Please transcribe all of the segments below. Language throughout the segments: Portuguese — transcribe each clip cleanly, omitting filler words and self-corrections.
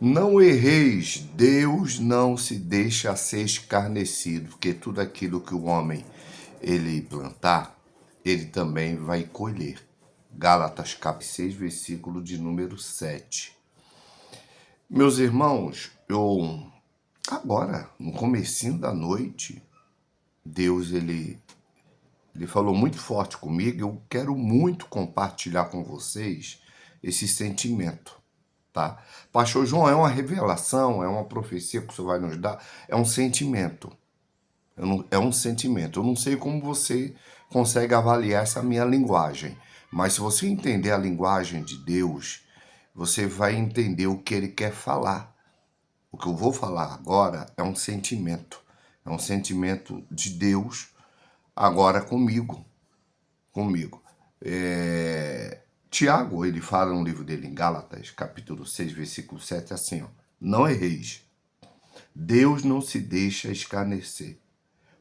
Não erreis, Deus não se deixa ser escarnecido, porque tudo aquilo que o homem ele plantar, ele também vai colher. Gálatas capítulo 6, versículo de número 7. Meus irmãos, eu agora, no comecinho da noite, Deus ele falou muito forte comigo. Eu quero muito compartilhar com vocês esse sentimento, tá? Pastor João, é uma revelação, é uma profecia que o Senhor vai nos dar, é um sentimento. É um sentimento. Eu não sei como você consegue avaliar essa minha linguagem, mas se você entender a linguagem de Deus, você vai entender o que ele quer falar. O que eu vou falar agora é um sentimento. É um sentimento de Deus agora comigo. Comigo. Tiago, ele fala no livro dele em Gálatas, capítulo 6, versículo 7, assim, ó. Não erreis. Deus não se deixa escarnecer.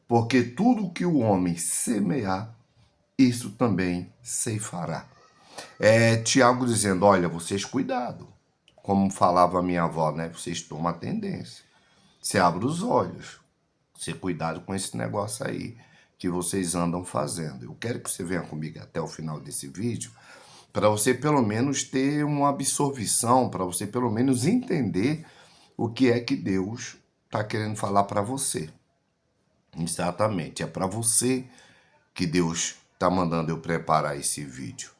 Porque tudo que o homem semear, isso também ceifará. Tiago dizendo, olha, vocês cuidado. Como falava a minha avó, né? Vocês tomam a tendência. Você abre os olhos. Você cuidado com esse negócio aí que vocês andam fazendo. Eu quero que você venha comigo até o final desse vídeo para você pelo menos ter uma absorção, para você pelo menos entender o que é que Deus está querendo falar para você. Exatamente, é para você que Deus está mandando eu preparar esse vídeo.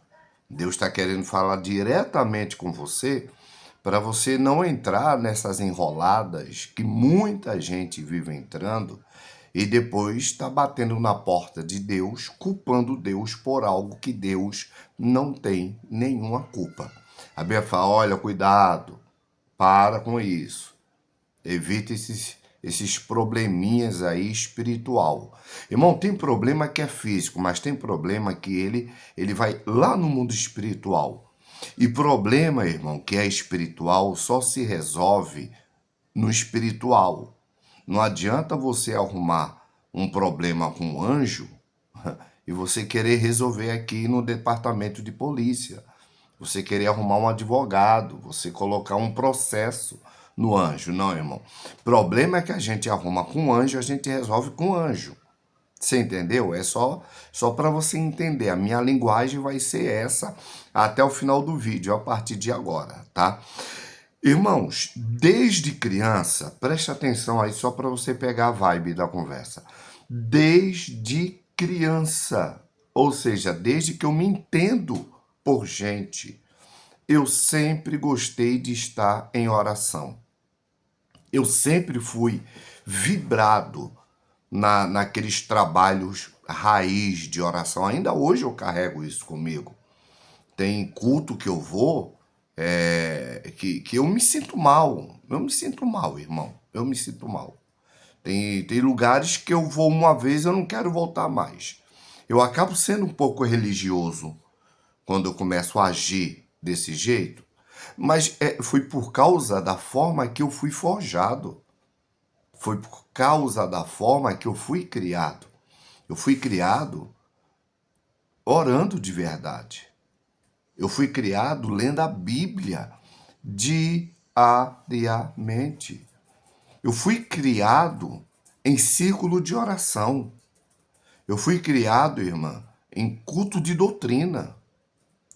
Deus está querendo falar diretamente com você para você não entrar nessas enroladas que muita gente vive entrando e depois está batendo na porta de Deus, culpando Deus por algo que Deus não tem nenhuma culpa. A Bíblia fala, olha, cuidado, para com isso. Evite esses probleminhas aí espiritual. Irmão, tem problema que é físico, mas tem problema que ele vai lá no mundo espiritual. E problema, irmão, que é espiritual, só se resolve no espiritual. Não adianta você arrumar um problema com um anjo e você querer resolver aqui no departamento de polícia. Você querer arrumar um advogado, você colocar um processo no anjo. Não, irmão. Problema é que a gente arruma com anjo, a gente resolve com anjo. Você entendeu? É só para você entender. A minha linguagem vai ser essa até o final do vídeo, a partir de agora, tá? Irmãos, desde criança, preste atenção aí só para você pegar a vibe da conversa. Desde criança, ou seja, desde que eu me entendo por gente, eu sempre gostei de estar em oração. Eu sempre fui vibrado naqueles trabalhos raiz de oração. Ainda hoje eu carrego isso comigo. Tem culto que eu vou que eu me sinto mal. Eu me sinto mal, irmão. Eu me sinto mal. Tem lugares que eu vou uma vez e eu não quero voltar mais. Eu acabo sendo um pouco religioso quando eu começo a agir desse jeito. Mas foi por causa da forma que eu fui forjado. Foi por causa da forma que eu fui criado. Eu fui criado orando de verdade. Eu fui criado lendo a Bíblia diariamente. Eu fui criado em círculo de oração. Eu fui criado, irmã, em culto de doutrina.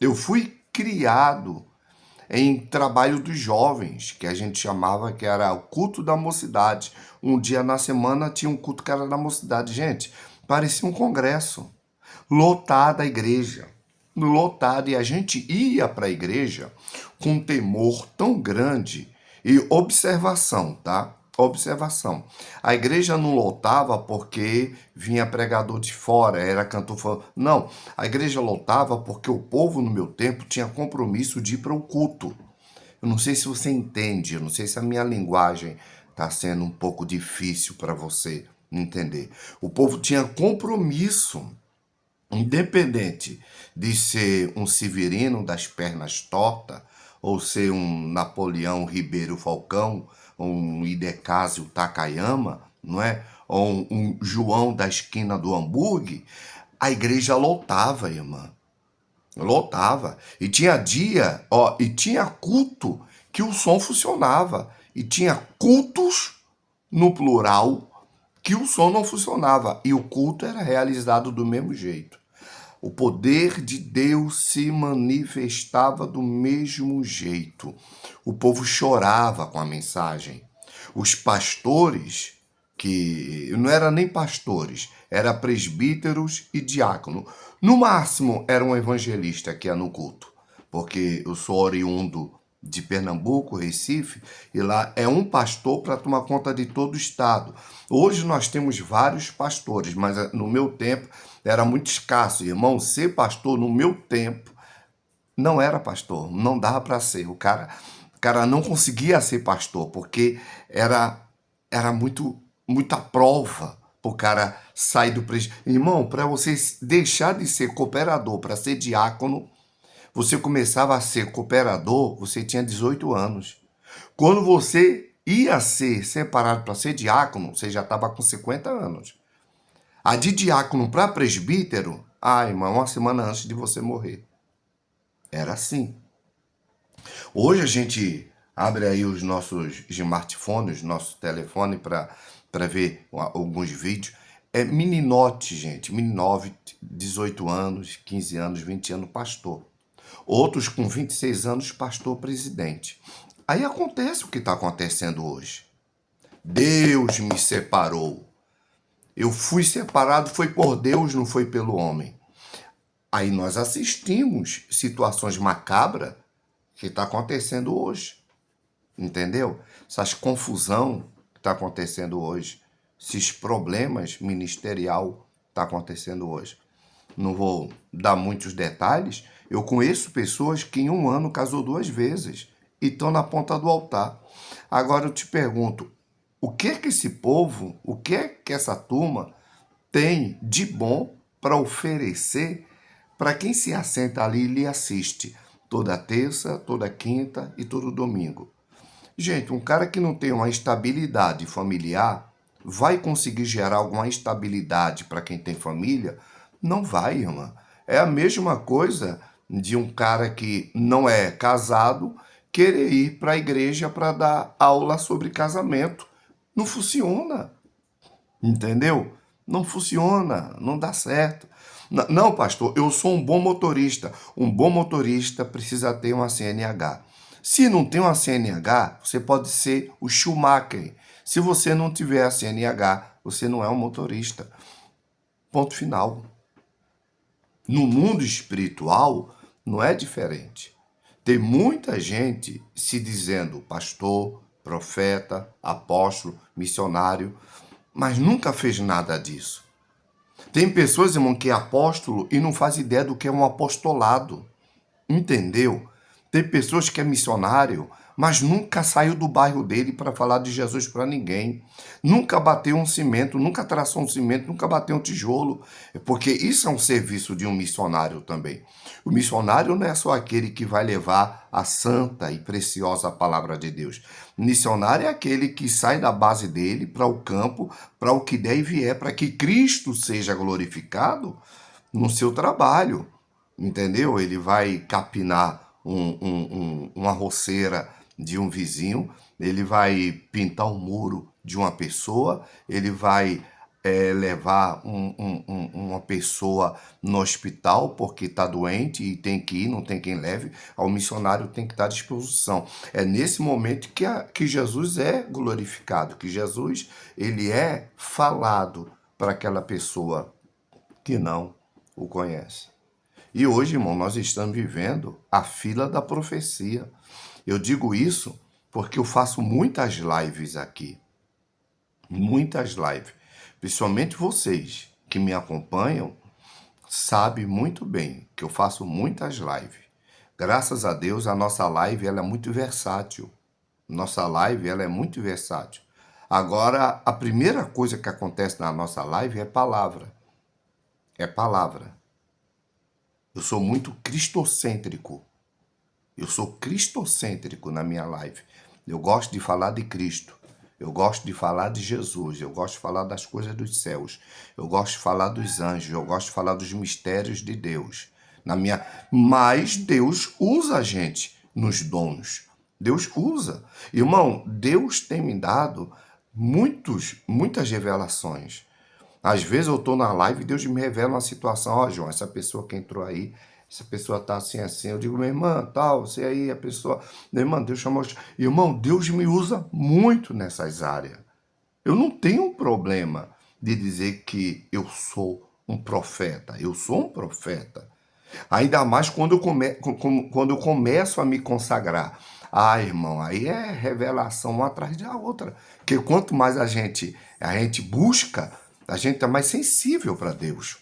Eu fui criado em trabalho dos jovens, que a gente chamava que era o culto da mocidade. Um dia na semana tinha um culto que era da mocidade. Gente, parecia um congresso. Lotada a igreja. Lotada. E a gente ia para a igreja com um temor tão grande. E observação, tá? Observação. A igreja não lotava porque vinha pregador de fora, era cantor falando. Não, a igreja lotava porque o povo no meu tempo tinha compromisso de ir para o culto. Eu não sei se você entende, eu não sei se a minha linguagem está sendo um pouco difícil para você entender. O povo tinha compromisso, independente de ser um Severino das pernas tortas, ou ser um Napoleão Ribeiro Falcão, ou um Hidecásio Takayama, não é? Ou um João da esquina do hambúrguer, a igreja lotava, irmã. Lotava. E tinha dia, ó, e tinha culto que o som funcionava. E tinha cultos, no plural, que o som não funcionava. E o culto era realizado do mesmo jeito. O poder de Deus se manifestava do mesmo jeito. O povo chorava com a mensagem. Os pastores, que não eram nem pastores, eram presbíteros e diácono. No máximo, era um evangelista que ia no culto, porque eu sou oriundo de Pernambuco, Recife, e lá é um pastor para tomar conta de todo o estado. Hoje nós temos vários pastores, mas no meu tempo era muito escasso. Irmão, ser pastor no meu tempo não era pastor, não dava para ser. O cara não conseguia ser pastor, porque era muita prova para o cara sair do presbítero. Irmão, para você deixar de ser cooperador para ser diácono, você começava a ser cooperador, você tinha 18 anos. Quando você ia ser separado para ser diácono, você já estava com 50 anos. A de diácono para presbítero, irmão, uma semana antes de você morrer. Era assim. Hoje a gente abre aí os nossos smartphones, nosso telefone para ver alguns vídeos. É meninote, gente, meninote, 18 anos, 15 anos, 20 anos, pastor. Outros com 26 anos, pastor presidente. Aí acontece o que está acontecendo hoje. Deus me separou. Eu fui separado, foi por Deus, não foi pelo homem. Aí nós assistimos situações macabras que está acontecendo hoje. Entendeu? Essas confusão que está acontecendo hoje. Esses problemas ministerial está acontecendo hoje. Não vou dar muitos detalhes. Eu conheço pessoas que em um ano casou 2 vezes e estão na ponta do altar. Agora eu te pergunto, o que é que esse povo, o que é que essa turma tem de bom para oferecer para quem se assenta ali e lhe assiste toda terça, toda quinta e todo domingo? Gente, um cara que não tem uma estabilidade familiar vai conseguir gerar alguma estabilidade para quem tem família? Não vai, irmã. É a mesma coisa de um cara que não é casado querer ir para a igreja para dar aula sobre casamento. Não funciona, entendeu? Não funciona, não dá certo. Não, pastor, eu sou um bom motorista. Um bom motorista precisa ter uma CNH. Se não tem uma CNH, você pode ser o Schumacher. Se você não tiver a CNH, você não é um motorista. Ponto final. No mundo espiritual, não é diferente. Tem muita gente se dizendo pastor, profeta, apóstolo, missionário, mas nunca fez nada disso. Tem pessoas, irmão, que é apóstolo e não faz ideia do que é um apostolado. Entendeu? Tem pessoas que é missionário, mas nunca saiu do bairro dele para falar de Jesus para ninguém. Nunca bateu um cimento, nunca traçou um cimento, nunca bateu um tijolo. Porque isso é um serviço de um missionário também. O missionário não é só aquele que vai levar a santa e preciosa palavra de Deus. O missionário é aquele que sai da base dele para o campo, para o que der e vier, para que Cristo seja glorificado no seu trabalho. Entendeu? Ele vai capinar uma roceira de um vizinho, ele vai pintar um muro de uma pessoa, ele vai levar uma pessoa no hospital porque está doente e tem que ir, não tem quem leve, ao missionário tem que estar à disposição. É nesse momento que Jesus é glorificado, que Jesus ele é falado para aquela pessoa que não o conhece. E hoje, irmão, nós estamos vivendo a fila da profecia. Eu digo isso porque eu faço muitas lives aqui. Muitas lives. Principalmente vocês que me acompanham, sabem muito bem que eu faço muitas lives. Graças a Deus, a nossa live ela é muito versátil. Nossa live ela é muito versátil. Agora, a primeira coisa que acontece na nossa live é palavra. É palavra. Eu sou muito cristocêntrico. Eu sou cristocêntrico na minha live. Eu gosto de falar de Cristo. Eu gosto de falar de Jesus. Eu gosto de falar das coisas dos céus. Eu gosto de falar dos anjos. Eu gosto de falar dos mistérios de Deus. Mas Deus usa a gente nos dons. Deus usa. Irmão, Deus tem me dado muitas revelações. Às vezes eu estou na live e Deus me revela uma situação. Ó, João, essa pessoa que entrou aí, essa pessoa tá assim, assim. Eu digo, minha irmã, tal, você aí, a pessoa... Minha irmã, Deus chamou... Irmão, Deus me usa muito nessas áreas. Eu não tenho um problema de dizer que eu sou um profeta. Eu sou um profeta. Ainda mais quando eu começo a me consagrar. Ah, irmão, aí é revelação uma atrás da outra. Porque quanto mais a gente busca, a gente é mais sensível para Deus.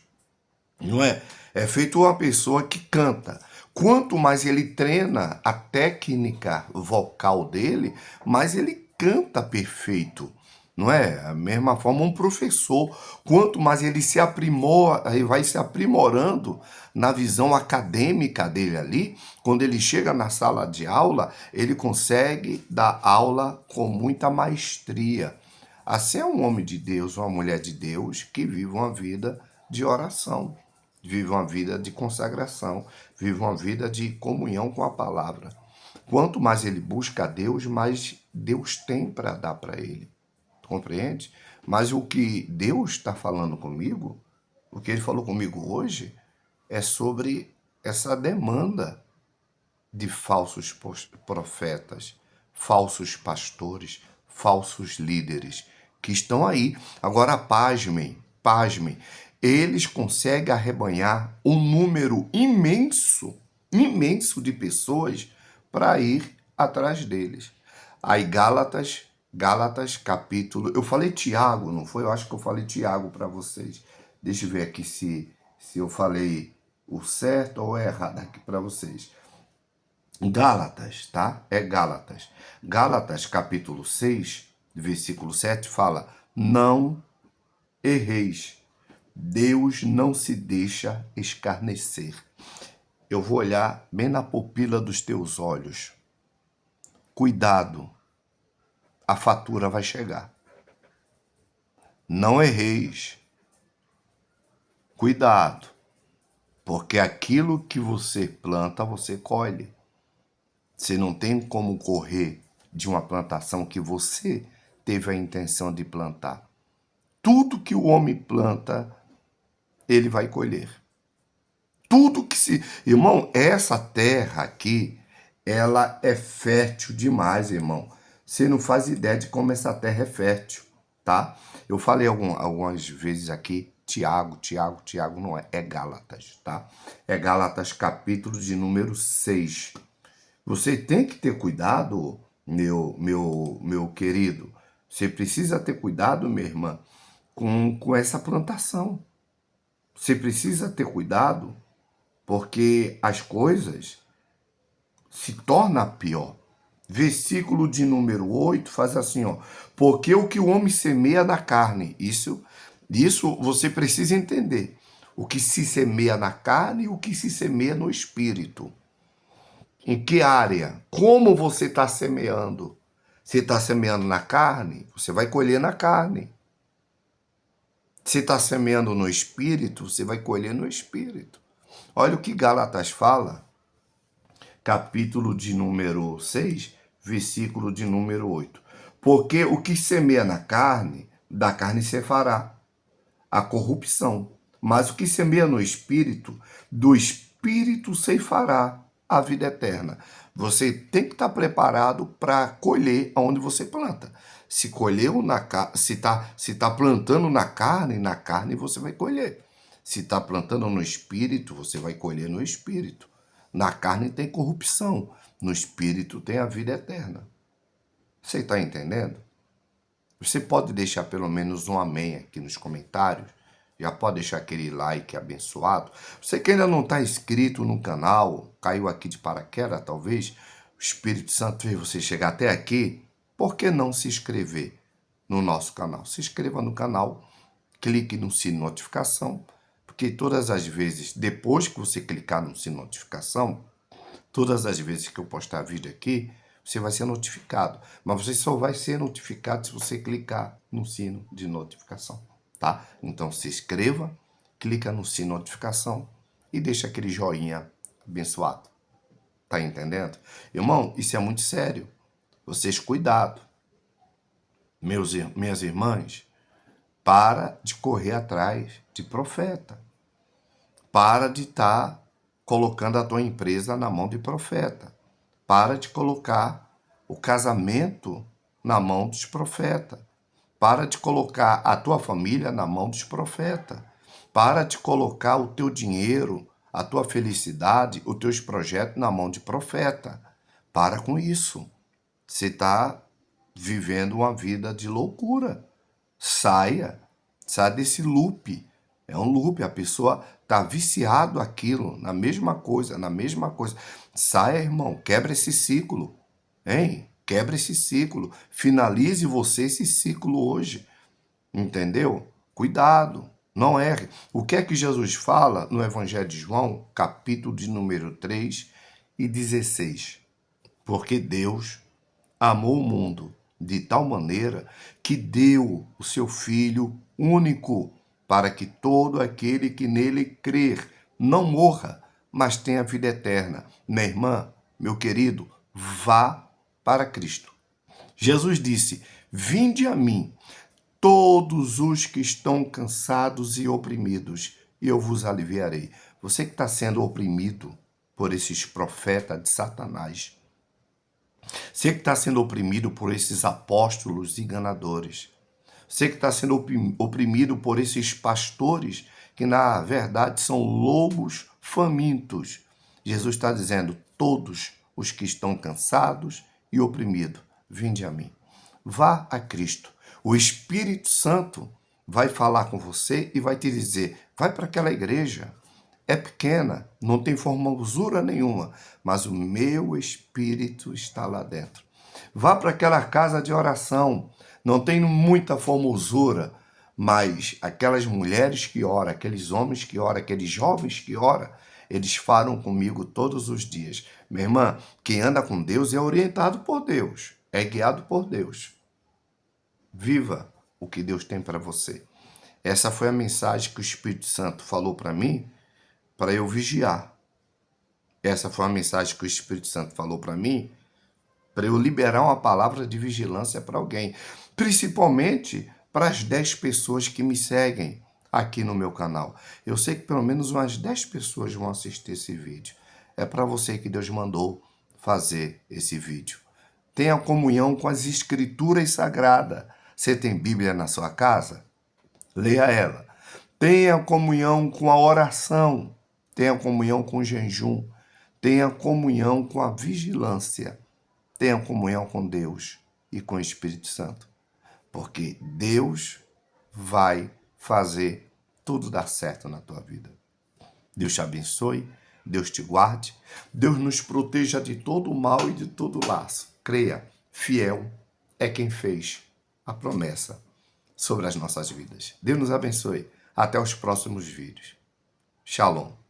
Não é? É feito uma pessoa que canta. Quanto mais ele treina a técnica vocal dele, mais ele canta perfeito. Não é? A mesma forma, um professor, quanto mais ele se aprimora, ele vai se aprimorando na visão acadêmica dele ali, quando ele chega na sala de aula, ele consegue dar aula com muita maestria. Assim é um homem de Deus, uma mulher de Deus que vive uma vida de oração, vive uma vida de consagração, vive uma vida de comunhão com a palavra. Quanto mais ele busca a Deus, mais Deus tem para dar para ele. Compreende? Mas o que Deus está falando comigo, o que ele falou comigo hoje, é sobre essa demanda de falsos profetas, falsos pastores, falsos líderes que estão aí. Agora, pasmem, pasmem, eles conseguem arrebanhar um número imenso, imenso de pessoas para ir atrás deles. Aí Gálatas capítulo, eu falei Tiago, não foi? Eu acho que eu falei Tiago para vocês. Deixa eu ver aqui se eu falei o certo ou é errado aqui para vocês. Gálatas, tá? É Gálatas. Gálatas, capítulo 6, versículo 7, fala: Não erreis, Deus não se deixa escarnecer. Eu vou olhar bem na pupila dos teus olhos. Cuidado, a fatura vai chegar. Não erreis. Cuidado, porque aquilo que você planta, você colhe. Você não tem como correr de uma plantação que você teve a intenção de plantar. Tudo que o homem planta, ele vai colher. Tudo que se... Irmão, essa terra aqui, ela é fértil demais, irmão. Você não faz ideia de como essa terra é fértil, tá? Eu falei algumas vezes aqui, Tiago, não é, é Gálatas, tá? É Gálatas capítulo de número 6. Você tem que ter cuidado, meu querido. Você precisa ter cuidado, minha irmã, com essa plantação. Você precisa ter cuidado, porque as coisas se tornam pior. Versículo de número 8 faz assim, ó. Porque o que o homem semeia na carne, isso você precisa entender. O que se semeia na carne e o que se semeia no espírito. Em que área? Como você está semeando? Se está semeando na carne, você vai colher na carne. Se está semeando no espírito, você vai colher no espírito. Olha o que Gálatas fala, capítulo de número 6, versículo de número 8. Porque o que semeia na carne, da carne se fará a corrupção. Mas o que semeia no espírito, do espírito se fará a vida eterna. Você tem que estar preparado para colher onde você planta. Se colheu se tá plantando na carne você vai colher. Se está plantando no espírito, você vai colher no espírito. Na carne tem corrupção, no espírito tem a vida eterna. Você está entendendo? Você pode deixar pelo menos um amém aqui nos comentários. Já pode deixar aquele like abençoado. Você que ainda não está inscrito no canal, caiu aqui de paraquedas, talvez, o Espírito Santo fez você chegar até aqui, por que não se inscrever no nosso canal? Se inscreva no canal, clique no sino de notificação, porque todas as vezes, depois que você clicar no sino de notificação, todas as vezes que eu postar vídeo aqui, você vai ser notificado. Mas você só vai ser notificado se você clicar no sino de notificação, tá? Então se inscreva, clica no sino de notificação e deixa aquele joinha abençoado. Tá entendendo? Irmão, isso é muito sério. Vocês cuidado. Minhas irmãs, para de correr atrás de profeta. Para de estar colocando a tua empresa na mão de profeta. Para de colocar o casamento na mão dos profetas. Para de colocar a tua família na mão dos profetas. Para de colocar o teu dinheiro, a tua felicidade, os teus projetos na mão de profeta. Para com isso. Você está vivendo uma vida de loucura. Saia desse loop. É um loop, a pessoa está viciado aquilo, na mesma coisa. Saia, irmão, quebra esse ciclo, hein? Quebra esse ciclo, finalize você esse ciclo hoje, entendeu? Cuidado, não erre. O que é que Jesus fala no Evangelho de João, capítulo de número 3 e 16? Porque Deus amou o mundo de tal maneira que deu o seu Filho único, para que todo aquele que nele crer não morra, mas tenha vida eterna. Minha irmã, meu querido, vá para Cristo. Jesus disse: vinde a mim, todos os que estão cansados e oprimidos, e eu vos aliviarei. Você que está sendo oprimido por esses profetas de Satanás, você que está sendo oprimido por esses apóstolos enganadores. Você que está sendo oprimido por esses pastores que, na verdade, são lobos famintos. Jesus está dizendo, todos os que estão cansados e oprimidos, vinde a mim. Vá a Cristo. O Espírito Santo vai falar com você e vai te dizer, vai para aquela igreja. É pequena, não tem formosura nenhuma, mas o meu Espírito está lá dentro. Vá para aquela casa de oração, não tem muita formosura, mas aquelas mulheres que oram, aqueles homens que oram, aqueles jovens que oram, eles falam comigo todos os dias. Minha irmã, quem anda com Deus é orientado por Deus, é guiado por Deus. Viva o que Deus tem para você. Essa foi a mensagem que o Espírito Santo falou para mim, para eu vigiar. Essa foi a mensagem que o Espírito Santo falou para mim, para eu liberar uma palavra de vigilância para alguém. Principalmente para as 10 pessoas que me seguem aqui no meu canal. Eu sei que pelo menos umas 10 pessoas vão assistir esse vídeo. É para você que Deus mandou fazer esse vídeo. Tenha comunhão com as Escrituras Sagradas. Você tem Bíblia na sua casa? Leia ela. Tenha comunhão com a oração. Tenha comunhão com o jejum. Tenha comunhão com a vigilância. Tenha comunhão com Deus e com o Espírito Santo. Porque Deus vai fazer tudo dar certo na tua vida. Deus te abençoe, Deus te guarde, Deus nos proteja de todo o mal e de todo laço. Creia, fiel é quem fez a promessa sobre as nossas vidas. Deus nos abençoe. Até os próximos vídeos. Shalom.